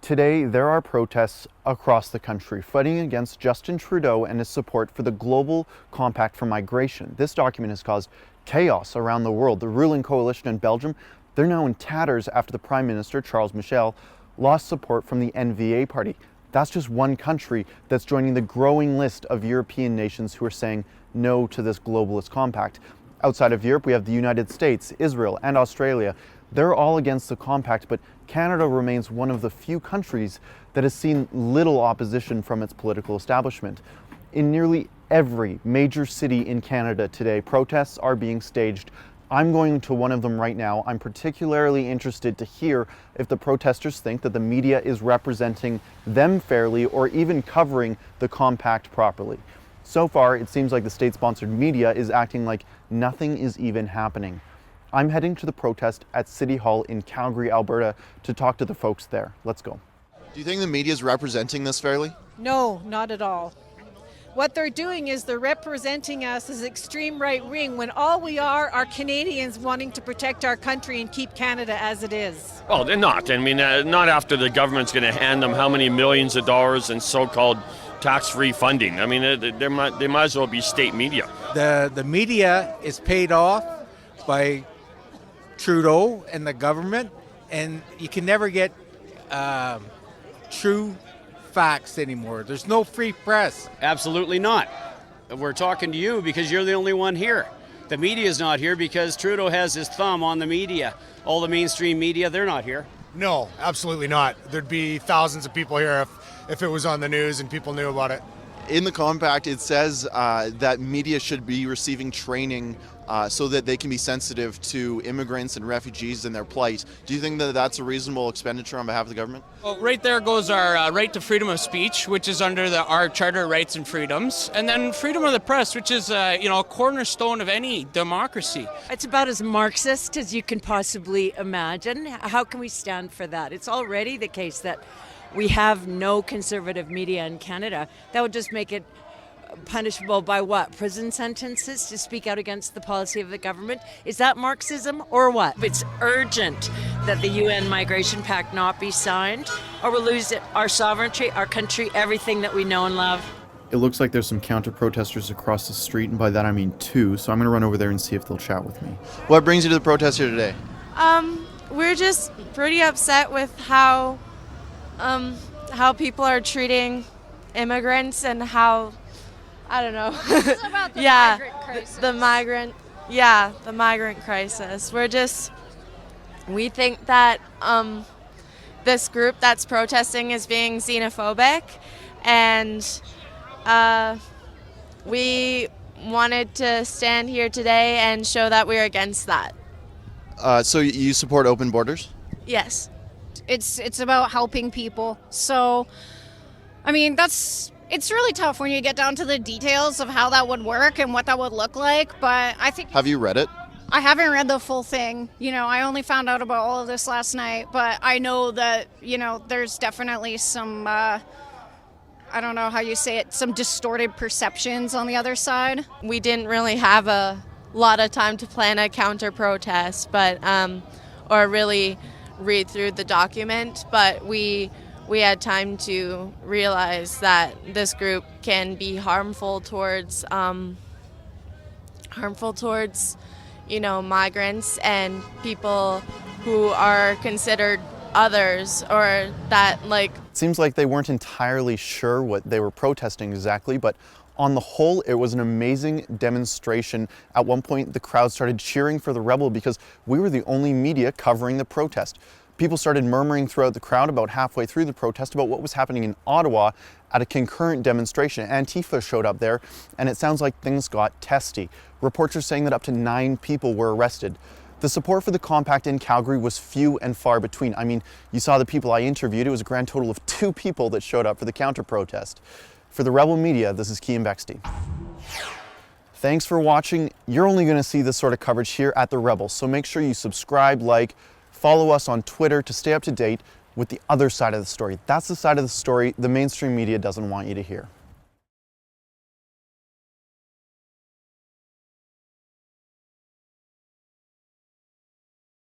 Today, there are protests across the country fighting against Justin Trudeau and his support for the Global Compact for Migration. This document has caused chaos around the world. The ruling coalition in Belgium, they're now in tatters after the Prime Minister, Charles Michel, lost support from the NVA party. That's just one country that's joining the growing list of European nations who are saying no to this globalist compact. Outside of Europe, we have the United States, Israel, and Australia. They're all against the compact, but Canada remains one of the few countries that has seen little opposition from its political establishment. In nearly every major city in Canada today, protests are being staged. I'm going to one of them right now. I'm particularly interested to hear if the protesters think that the media is representing them fairly or even covering the compact properly. So far, it seems like the state-sponsored media is acting like nothing is even happening. I'm heading to the protest at City Hall in Calgary, Alberta to talk to the folks there. Let's go. Do you think the media is representing this fairly? No, not at all. What they're doing is they're representing us as extreme right wing when all we are Canadians wanting to protect our country and keep Canada as it is. Well, they're not. I mean, not after the government's going to hand them how many millions of dollars in so-called tax-free funding. I mean, they might as well be state media. The media is paid off by Trudeau and the government, and you can never get true facts anymore. There's no free press. Absolutely not. We're talking to you because you're the only one here. The media is not here because Trudeau has his thumb on the media. All the mainstream media, they're not here. No, absolutely not. There'd be thousands of people here if it was on the news and people knew about it. In the compact, it says that media should be receiving training so that they can be sensitive to immigrants and refugees and their plight. Do you think that that's a reasonable expenditure on behalf of the government? Well, right there goes our right to freedom of speech, which is under our Charter of Rights and Freedoms, and then freedom of the press, which is a cornerstone of any democracy. It's about as Marxist as you can possibly imagine. How can we stand for that? It's already the case that we have no conservative media in Canada. That would just make it punishable by what? Prison sentences to speak out against the policy of the government? Is that Marxism or what? It's urgent that the UN Migration Pact not be signed, or we'll lose our sovereignty, our country, everything that we know and love. It looks like there's some counter-protesters across the street, and by that I mean two, so I'm going to run over there and see if they'll chat with me. What brings you to the protest here today? We're just pretty upset with how people are treating immigrants and how, I don't know. It's about the migrant crisis. The migrant crisis. We think that this group that's protesting is being xenophobic, and we wanted to stand here today and show that we're against that. So you support open borders? Yes. It's about helping people. So, I mean, it's really tough when you get down to the details of how that would work and what that would look like, but I think... Have you read it? I haven't read the full thing. I only found out about all of this last night, but I know that, there's definitely some, I don't know how you say it, some distorted perceptions on the other side. We didn't really have a lot of time to plan a counter-protest, or really read through the document, but we had time to realize that this group can be harmful towards migrants and people who are considered others, or that It seems like they weren't entirely sure what they were protesting exactly, but on the whole, it was an amazing demonstration. At one point, the crowd started cheering for the rebel because we were the only media covering the protest. People started murmuring throughout the crowd about halfway through the protest about what was happening in Ottawa at a concurrent demonstration. Antifa showed up there, and it sounds like things got testy. Reports are saying that up to 9 people were arrested. The support for the compact in Calgary was few and far between. I mean, you saw the people I interviewed. It was a grand total of 2 people that showed up for the counter-protest. For the Rebel Media, this is Keean Bexte. Thanks for watching. You're only going to see this sort of coverage here at The Rebel, so make sure you subscribe, follow us on Twitter to stay up to date with the other side of the story. That's the side of the story the mainstream media doesn't want you to hear.